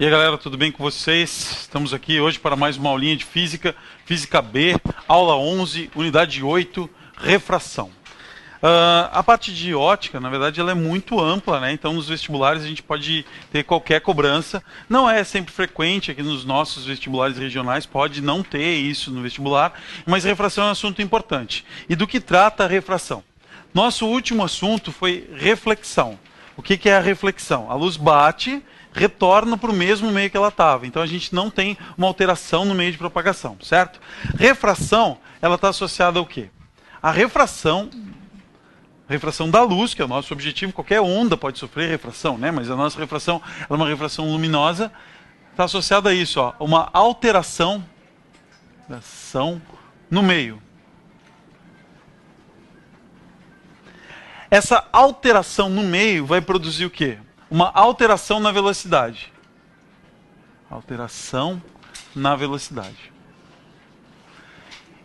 E aí galera, tudo bem com vocês? Estamos aqui hoje para mais uma aulinha de Física, Física B, aula 11, unidade 8, refração. A parte de ótica, na verdade, ela é muito ampla, né? Então nos vestibulares a gente pode ter qualquer cobrança. Não é sempre frequente aqui nos nossos vestibulares regionais, pode não ter isso no vestibular, mas refração é um assunto importante. E do que trata a refração? Nosso último assunto foi reflexão. O que é a reflexão? A luz bate, retorna para o mesmo meio que ela estava. Então a gente não tem uma alteração no meio de propagação, certo? Refração, ela está associada ao quê? A refração da luz, que é o nosso objetivo, qualquer onda pode sofrer refração, né? Mas a nossa refração é uma refração luminosa, está associada a isso, ó, uma alteração no meio. Essa alteração no meio vai produzir o quê? Uma alteração na velocidade. Alteração na velocidade.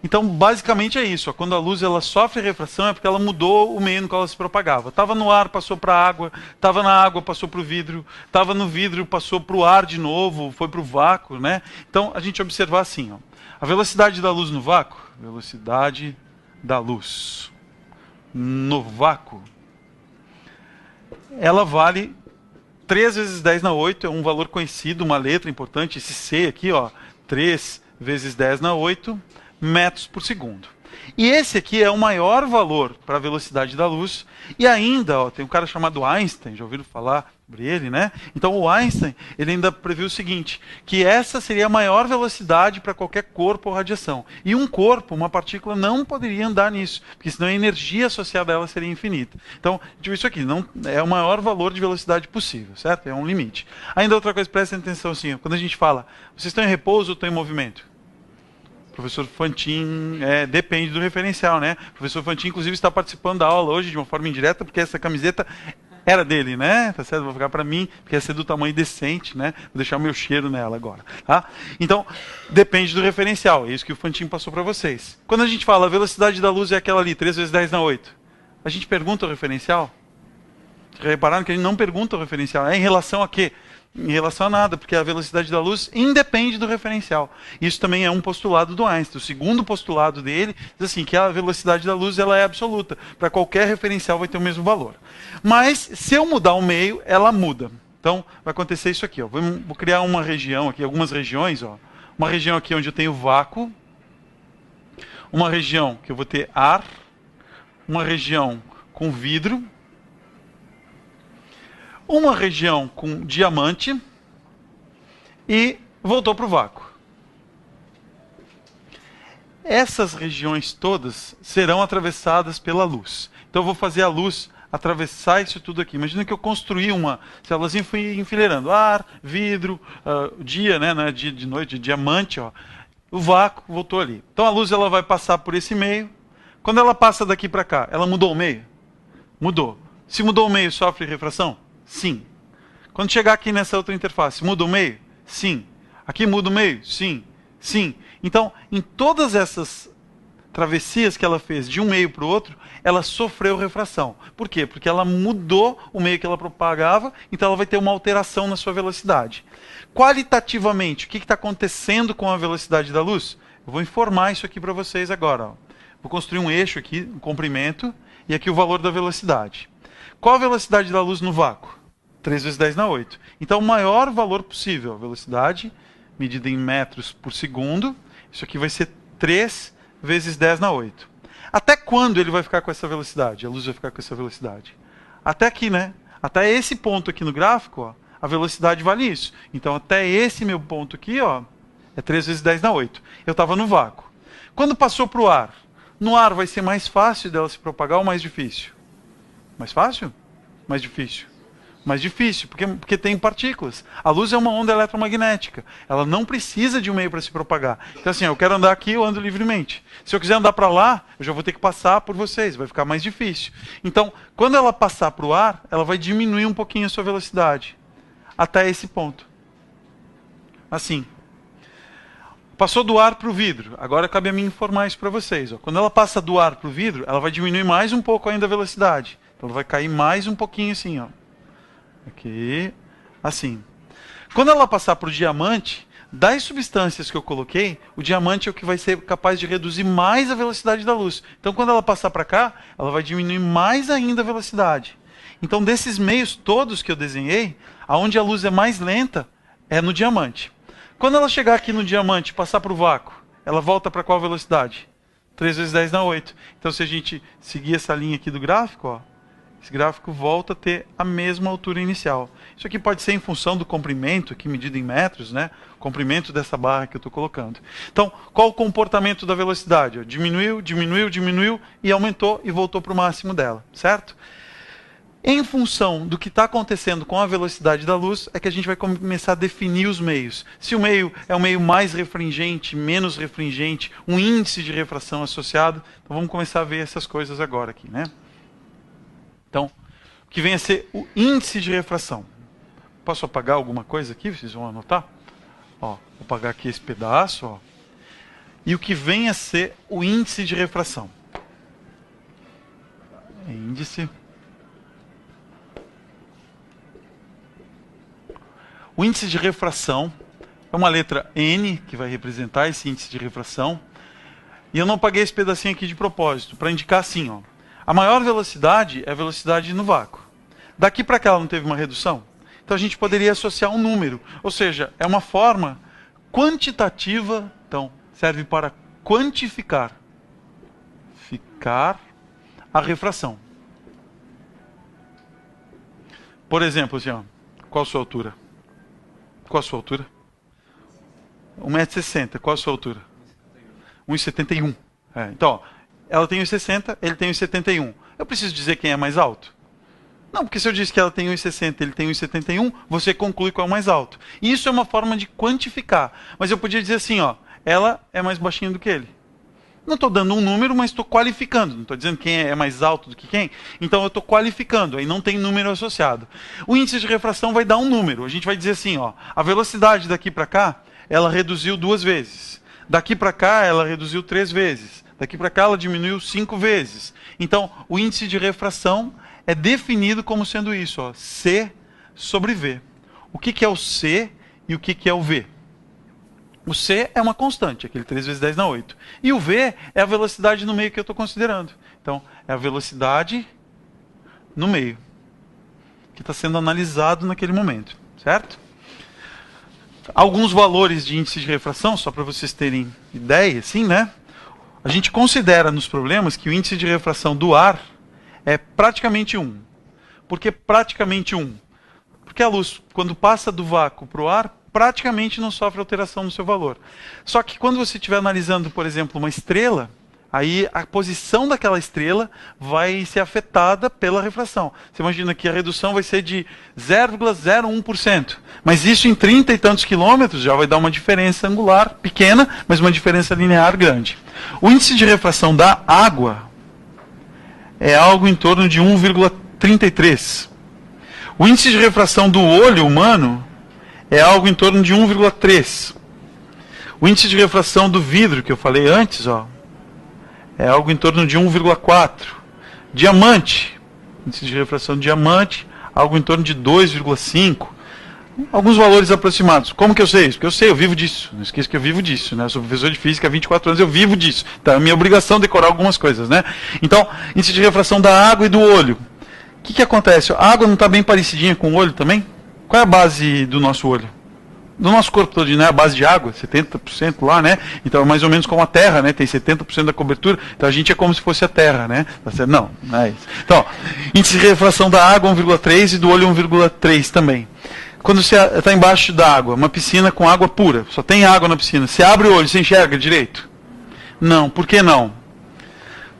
Então, basicamente é isso. Ó. Quando a luz ela sofre refração é porque ela mudou o meio no qual ela se propagava. Estava no ar, passou para a água. Estava na água, passou para o vidro. Estava no vidro, passou para o ar de novo, foi para o vácuo, né? Então, a gente observar assim. Ó. A velocidade da luz no vácuo. Velocidade da luz no vácuo. Ela vale 3 vezes 10 na 8, é um valor conhecido, uma letra importante, esse C aqui, ó, 3 vezes 10 na 8 metros por segundo. E esse aqui é o maior valor para a velocidade da luz. E ainda, ó, tem um cara chamado Einstein, já ouviram falar sobre ele, né? Então o Einstein, ele ainda previu o seguinte, que essa seria a maior velocidade para qualquer corpo ou radiação. E um corpo, uma partícula, não poderia andar nisso, porque senão a energia associada a ela seria infinita. Então, tipo, isso aqui não é o maior valor de velocidade possível, certo? É um limite. Ainda outra coisa, prestem atenção assim, ó, quando a gente fala, vocês estão em repouso ou estão em movimento? Professor Fantin, depende do referencial, né? O professor Fantin, inclusive, está participando da aula hoje de uma forma indireta, porque essa camiseta era dele, né? Tá certo? Vou ficar para mim, porque essa é do tamanho decente, né? Vou deixar o meu cheiro nela agora, tá? Então, depende do referencial. É isso que o Fantin passou para vocês. Quando a gente fala a velocidade da luz é aquela ali, 3 vezes 10 na 8, a gente pergunta o referencial? Repararam que a gente não pergunta o referencial. É em relação a quê? Em relação a nada, porque a velocidade da luz independe do referencial. Isso também é um postulado do Einstein. O segundo postulado dele diz assim, que a velocidade da luz ela é absoluta. Para qualquer referencial vai ter o mesmo valor. Mas, se eu mudar o meio, ela muda. Então, vai acontecer isso aqui. Ó. Vou criar uma região aqui, algumas regiões. Ó. Uma região aqui onde eu tenho vácuo. Uma região que eu vou ter ar. Uma região com vidro. Uma região com diamante e voltou para o vácuo. Essas regiões todas serão atravessadas pela luz. Então eu vou fazer a luz atravessar isso tudo aqui. Imagina que eu construí uma célulazinha e fui enfileirando. Ar, vidro, dia, né? Não é dia de noite, diamante. Ó. O vácuo voltou ali. Então a luz ela vai passar por esse meio. Quando ela passa daqui para cá, ela mudou o meio? Mudou. Se mudou o meio, sofre refração? Sim. Quando chegar aqui nessa outra interface, muda o meio? Sim. Aqui muda o meio? Sim. Sim. Então, em todas essas travessias que ela fez de um meio para o outro, ela sofreu refração. Por quê? Porque ela mudou o meio que ela propagava, então ela vai ter uma alteração na sua velocidade. Qualitativamente, o que está acontecendo com a velocidade da luz? Eu vou informar isso aqui para vocês agora. Ó. Vou construir um eixo aqui, um comprimento, e aqui o valor da velocidade. Qual a velocidade da luz no vácuo? 3 vezes 10 na 8. Então, o maior valor possível, a velocidade, medida em metros por segundo, isso aqui vai ser 3 vezes 10 na 8. Até quando ele vai ficar com essa velocidade? A luz vai ficar com essa velocidade? Até aqui, né? Até esse ponto aqui no gráfico, ó, a velocidade vale isso. Então, até esse meu ponto aqui, ó, é 3 vezes 10 na 8. Eu estava no vácuo. Quando passou para o ar? No ar vai ser mais fácil dela se propagar ou mais difícil? Mais fácil? Mais difícil? Mais difícil, porque tem partículas. A luz é uma onda eletromagnética. Ela não precisa de um meio para se propagar. Então assim, eu quero andar aqui, eu ando livremente. Se eu quiser andar para lá, eu já vou ter que passar por vocês, vai ficar mais difícil. Então, quando ela passar para o ar, ela vai diminuir um pouquinho a sua velocidade. Até esse ponto. Assim. Passou do ar para o vidro. Agora cabe a mim informar isso para vocês. Ó. Quando ela passa do ar para o vidro, ela vai diminuir mais um pouco ainda a velocidade. Então ela vai cair mais um pouquinho assim, ó. Aqui, assim. Quando ela passar para o diamante, das substâncias que eu coloquei, o diamante é o que vai ser capaz de reduzir mais a velocidade da luz. Então, quando ela passar para cá, ela vai diminuir mais ainda a velocidade. Então, desses meios todos que eu desenhei, aonde a luz é mais lenta, é no diamante. Quando ela chegar aqui no diamante e passar para o vácuo, ela volta para qual velocidade? 3 vezes 10 na 8. Então, se a gente seguir essa linha aqui do gráfico, ó, esse gráfico volta a ter a mesma altura inicial. Isso aqui pode ser em função do comprimento, aqui medido em metros, né? O comprimento dessa barra que eu estou colocando. Então, qual o comportamento da velocidade? Diminuiu, diminuiu, diminuiu e aumentou e voltou para o máximo dela, certo? Em função do que está acontecendo com a velocidade da luz, é que a gente vai começar a definir os meios. Se o meio é um meio mais refringente, menos refringente, um índice de refração associado, então vamos começar a ver essas coisas agora aqui, né? Então, o que vem a ser o índice de refração. Posso apagar alguma coisa aqui? Vocês vão anotar? Ó, vou apagar aqui esse pedaço. Ó. E o que vem a ser o índice de refração. Índice. O índice de refração é uma letra N, que vai representar esse índice de refração. E eu não apaguei esse pedacinho aqui de propósito, para indicar assim, ó. A maior velocidade é a velocidade no vácuo. Daqui para cá ela não teve uma redução? Então a gente poderia associar um número. Ou seja, é uma forma quantitativa, então serve para quantificar a refração. Por exemplo, assim, ó, qual a sua altura? Qual a sua altura? 1,60 m. Qual a sua altura? 1,71 m. Então, ó, ela tem 1,60 m, ele tem 1,71 m. Eu preciso dizer quem é mais alto? Não, porque se eu disse que ela tem 1,60 m, ele tem 1,71 m, você conclui qual é o mais alto. E isso é uma forma de quantificar. Mas eu podia dizer assim, ó, ela é mais baixinha do que ele. Não estou dando um número, mas estou qualificando. Não estou dizendo quem é mais alto do que quem. Então eu estou qualificando, aí não tem número associado. O índice de refração vai dar um número. A gente vai dizer assim, ó, a velocidade daqui para cá, ela reduziu 2 vezes. Daqui para cá, ela reduziu 3 vezes. Daqui para cá, ela diminuiu 5 vezes. Então, o índice de refração é definido como sendo isso, ó, C sobre V. O que é o C e o que é o V? O C é uma constante, aquele 3 vezes 10 na 8. E o V é a velocidade no meio que eu estou considerando. Então, é a velocidade no meio, que está sendo analisado naquele momento, certo? Alguns valores de índice de refração, só para vocês terem ideia, assim, né? A gente considera nos problemas que o índice de refração do ar é praticamente 1. Por que praticamente 1? Porque a luz, quando passa do vácuo para o ar, praticamente não sofre alteração no seu valor. Só que quando você estiver analisando, por exemplo, uma estrela, aí a posição daquela estrela vai ser afetada pela refração. Você imagina que a redução vai ser de 0,01%. Mas isso em 30 e tantos quilômetros já vai dar uma diferença angular pequena, mas uma diferença linear grande. O índice de refração da água é algo em torno de 1,33. O índice de refração do olho humano é algo em torno de 1,3. O índice de refração do vidro, que eu falei antes, ó, é algo em torno de 1,4. Diamante, índice de refração do diamante, algo em torno de 2,5. Alguns valores aproximados. Como que eu sei isso? Porque eu sei, eu vivo disso. Não esqueça que eu vivo disso, né? Eu sou professor de física há 24 anos, eu vivo disso. Então é minha obrigação decorar algumas coisas, né? Então, índice de refração da água e do olho. O que acontece? A água não está bem parecidinha com o olho também? Qual é a base do nosso olho? Do nosso corpo todo, né? A base de água, 70% lá, né? Então é mais ou menos como a Terra, né? Tem 70% da cobertura. Então a gente é como se fosse a Terra, né? Não, não é isso. Então, índice de refração da água 1,3 e do olho 1,3 também. Quando você está embaixo da água, uma piscina com água pura, só tem água na piscina, você abre o olho, você enxerga direito? Não. Por que não?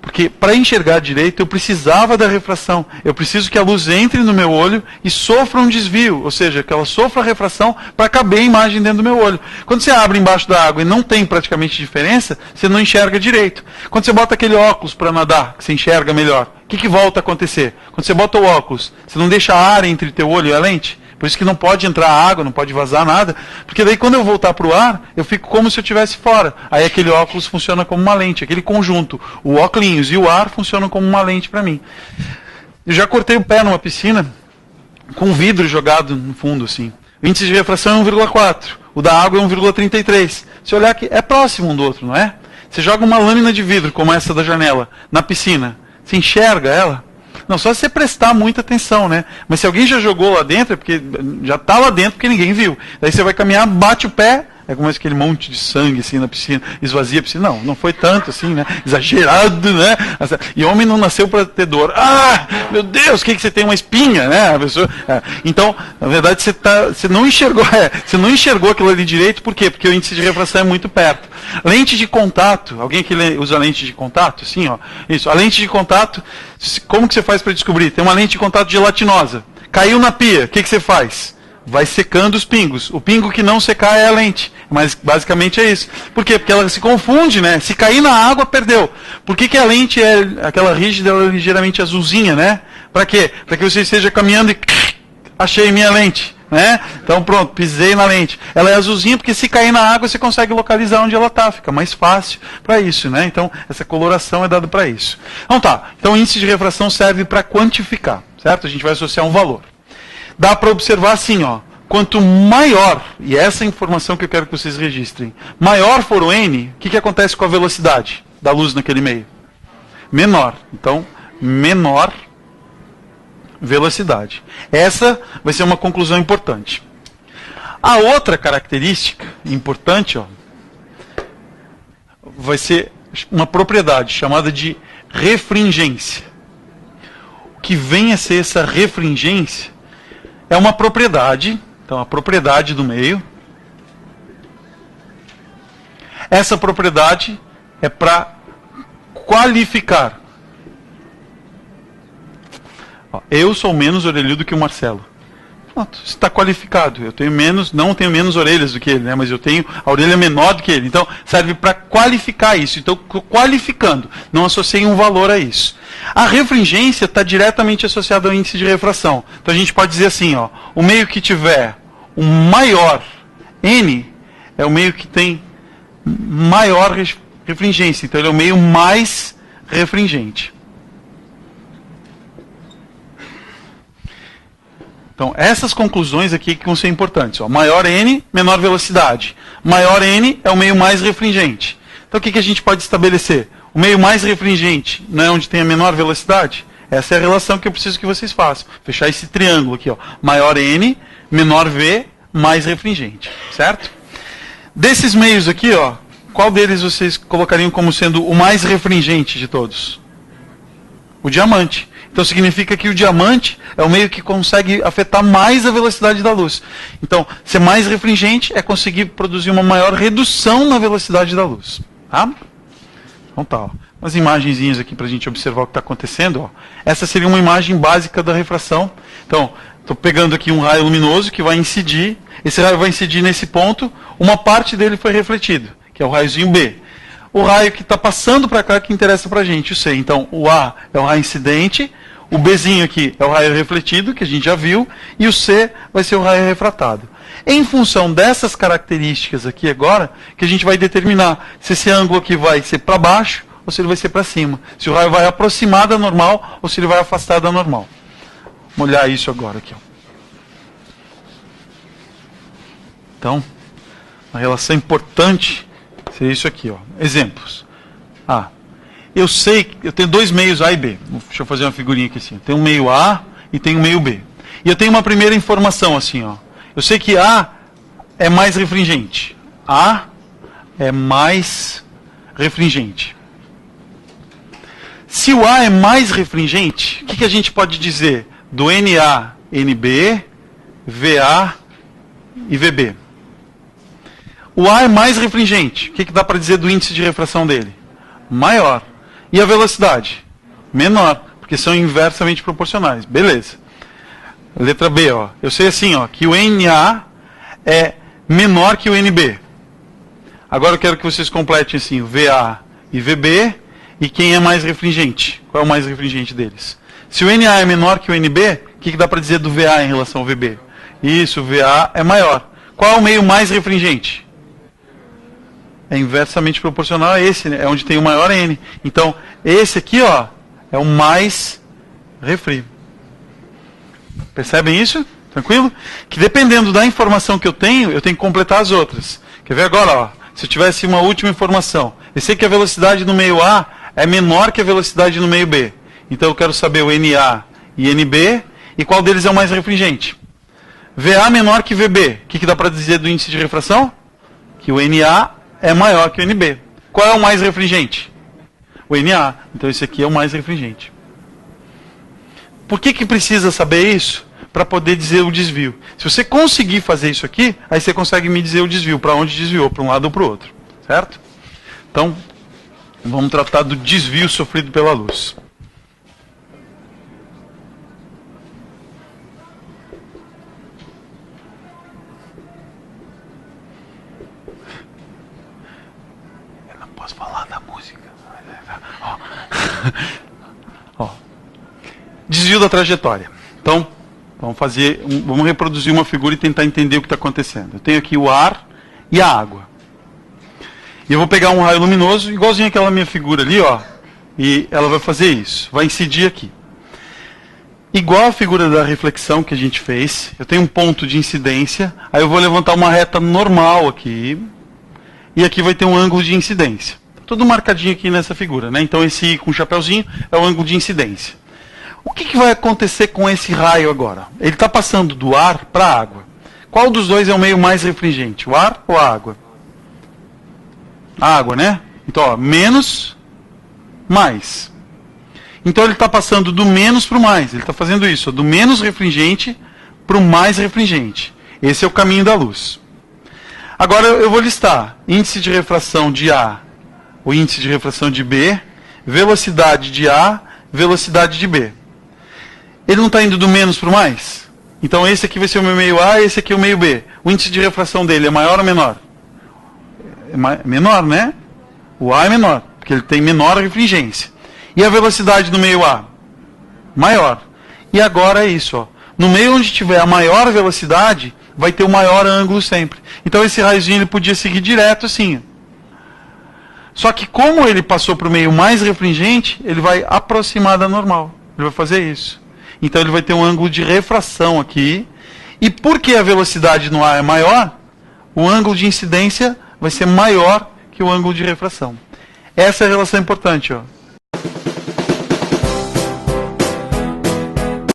Porque para enxergar direito eu precisava da refração. Eu preciso que a luz entre no meu olho e sofra um desvio, ou seja, que ela sofra a refração para caber a imagem dentro do meu olho. Quando você abre embaixo da água e não tem praticamente diferença, você não enxerga direito. Quando você bota aquele óculos para nadar, que você enxerga melhor, o que volta a acontecer? Quando você bota o óculos, você não deixa ar entre teu olho e a lente? Por isso que não pode entrar água, não pode vazar nada. Porque daí quando eu voltar para o ar, eu fico como se eu estivesse fora. Aí aquele óculos funciona como uma lente, aquele conjunto. O óculos e o ar funcionam como uma lente para mim. Eu já cortei o pé numa piscina com vidro jogado no fundo, assim. O índice de refração é 1,4. O da água é 1,33. Se olhar aqui, é próximo um do outro, não é? Você joga uma lâmina de vidro, como essa da janela, na piscina. Você enxerga ela? Não, só se você prestar muita atenção, né? Mas se alguém já jogou lá dentro, é porque já está lá dentro porque ninguém viu. Daí você vai caminhar, bate o pé, é como aquele monte de sangue assim na piscina, esvazia a piscina. Não, não foi tanto assim, né? Exagerado, né? E homem não nasceu para ter dor. Ah, meu Deus, o que você tem? Uma espinha, né? A pessoa, Então, na verdade, você não enxergou, você não enxergou aquilo ali direito, por quê? Porque o índice de refração é muito perto. Lente de contato, alguém que usa lente de contato? Sim, ó. Isso. A lente de contato, como que você faz para descobrir? Tem uma lente de contato gelatinosa. Caiu na pia, o que você faz? Vai secando os pingos. O pingo que não secar é a lente. Mas basicamente é isso. Por quê? Porque ela se confunde, né? Se cair na água, perdeu. Por que a lente é aquela rígida, ela é ligeiramente azulzinha, né? Para quê? Para que você esteja caminhando e achei minha lente, né? Então pronto, pisei na lente. Ela é azulzinha porque se cair na água você consegue localizar onde ela está. Fica mais fácil para isso, né? Então essa coloração é dada para isso. Então tá. Então o índice de refração serve para quantificar, certo? A gente vai associar um valor. Dá para observar assim, ó. Quanto maior, e essa é a informação que eu quero que vocês registrem, maior for o n, o que acontece com a velocidade da luz naquele meio? Menor. Então, menor velocidade. Essa vai ser uma conclusão importante. A outra característica importante, ó, vai ser uma propriedade chamada de refringência. O que vem a ser essa refringência é uma propriedade, então a propriedade do meio. Essa propriedade é para qualificar. Eu sou menos orelhudo que o Marcelo. Pronto, está qualificado. Eu tenho menos, não tenho menos orelhas do que ele, né? Mas eu tenho a orelha menor do que ele. Então, serve para qualificar isso. Então, qualificando, não associei um valor a isso. A refringência está diretamente associada ao índice de refração. Então, a gente pode dizer assim, ó, o meio que tiver um maior N é o meio que tem maior refringência. Então, ele é o meio mais refringente. Então, essas conclusões aqui que vão ser importantes. Ó. Maior N, menor velocidade. Maior N é o meio mais refringente. Então, o que a gente pode estabelecer? O meio mais refringente não é onde tem a menor velocidade? Essa é a relação que eu preciso que vocês façam. Fechar esse triângulo aqui. Ó. Maior N, menor V, mais refringente. Certo? Desses meios aqui, ó, qual deles vocês colocariam como sendo o mais refringente de todos? O diamante. Então significa que o diamante é o meio que consegue afetar mais a velocidade da luz. Então, ser mais refringente é conseguir produzir uma maior redução na velocidade da luz. Tá? Então tá, ó. Umas imagenzinhas aqui para a gente observar o que está acontecendo. Ó. Essa seria uma imagem básica da refração. Então, estou pegando aqui um raio luminoso que vai incidir. Esse raio vai incidir nesse ponto. Uma parte dele foi refletido, que é o raiozinho B. O raio que está passando para cá que interessa para a gente, o C. Então, o A é o raio incidente. O Bzinho aqui é o raio refletido, que a gente já viu, e o C vai ser o raio refratado. Em função dessas características aqui agora, que a gente vai determinar se esse ângulo aqui vai ser para baixo ou se ele vai ser para cima. Se o raio vai aproximar da normal ou se ele vai afastar da normal. Vamos olhar isso agora aqui. Ó. Então, uma relação importante seria isso aqui. Ó. Exemplos. Eu sei que eu tenho dois meios A e B. Deixa eu fazer uma figurinha aqui assim. Eu tenho um meio A e tenho um meio B. E eu tenho uma primeira informação assim, ó. Eu sei que A é mais refringente. A é mais refringente. Se o A é mais refringente, o que a gente pode dizer do NA, NB, VA e VB? O A é mais refringente. O que dá para dizer do índice de refração dele? Maior. E a velocidade? Menor, porque são inversamente proporcionais. Beleza. Letra B, ó. Eu sei assim, ó, que o NA é menor que o NB. Agora eu quero que vocês completem assim, o VA e VB, e quem é mais refringente? Qual é o mais refringente deles? Se o NA é menor que o NB, o que dá para dizer do VA em relação ao VB? Isso, o VA é maior. Qual é o meio mais refringente? É inversamente proporcional a esse, né? É onde tem o maior N. Então, esse aqui, ó, é o mais refri. Percebem isso? Tranquilo? Que dependendo da informação que eu tenho que completar as outras. Quer ver agora? Ó, se eu tivesse uma última informação. Eu sei que a velocidade no meio A é menor que a velocidade no meio B. Então eu quero saber o NA e NB e qual deles é o mais refringente. VA menor que VB. O que dá para dizer do índice de refração? Que o NA é maior que o NB. Qual é o mais refringente? O NA. Então esse aqui é o mais refringente. Por que precisa saber isso? Para poder dizer o desvio. Se você conseguir fazer isso aqui, aí você consegue me dizer o desvio, para onde desviou, para um lado ou para o outro. Certo? Então, vamos tratar do desvio sofrido pela luz. Eu não posso falar da música. Ó. Desvio da trajetória. Então, vamos reproduzir uma figura e tentar entender o que está acontecendo. Eu tenho aqui o ar e a água. E eu vou pegar um raio luminoso, igualzinho aquela minha figura ali, ó. E ela vai fazer isso, vai incidir aqui. Igual a figura da reflexão que a gente fez, eu tenho um ponto de incidência, aí eu vou levantar uma reta normal aqui, e aqui vai ter um ângulo de incidência. Tudo marcadinho aqui nessa figura, né? Então esse com o chapeuzinho é o ângulo de incidência. O que vai acontecer com esse raio agora? Ele está passando do ar para a água. Qual dos dois é o meio mais refringente? O ar ou a água? A água, né? Então, ó, menos, mais. Então ele está passando do menos para o mais. Ele está fazendo isso, ó, do menos refringente para o mais refringente. Esse é o caminho da luz. Agora eu vou listar índice de refração de A, o índice de refração de B, velocidade de A, velocidade de B. Ele não está indo do menos para o mais? Então esse aqui vai ser o meu meio A, esse aqui é o meio B. O índice de refração dele é maior ou menor? É menor, né? O A é menor, porque ele tem menor refringência. E a velocidade do meio A? Maior. E agora é isso, ó. No meio onde tiver a maior velocidade, vai ter o maior ângulo sempre. Então esse raiozinho ele podia seguir direto assim. Só que como ele passou para o meio mais refringente, ele vai aproximar da normal. Ele vai fazer isso. Então ele vai ter um ângulo de refração aqui. E porque a velocidade no ar é maior, o ângulo de incidência vai ser maior que o ângulo de refração. Essa é a relação importante, ó.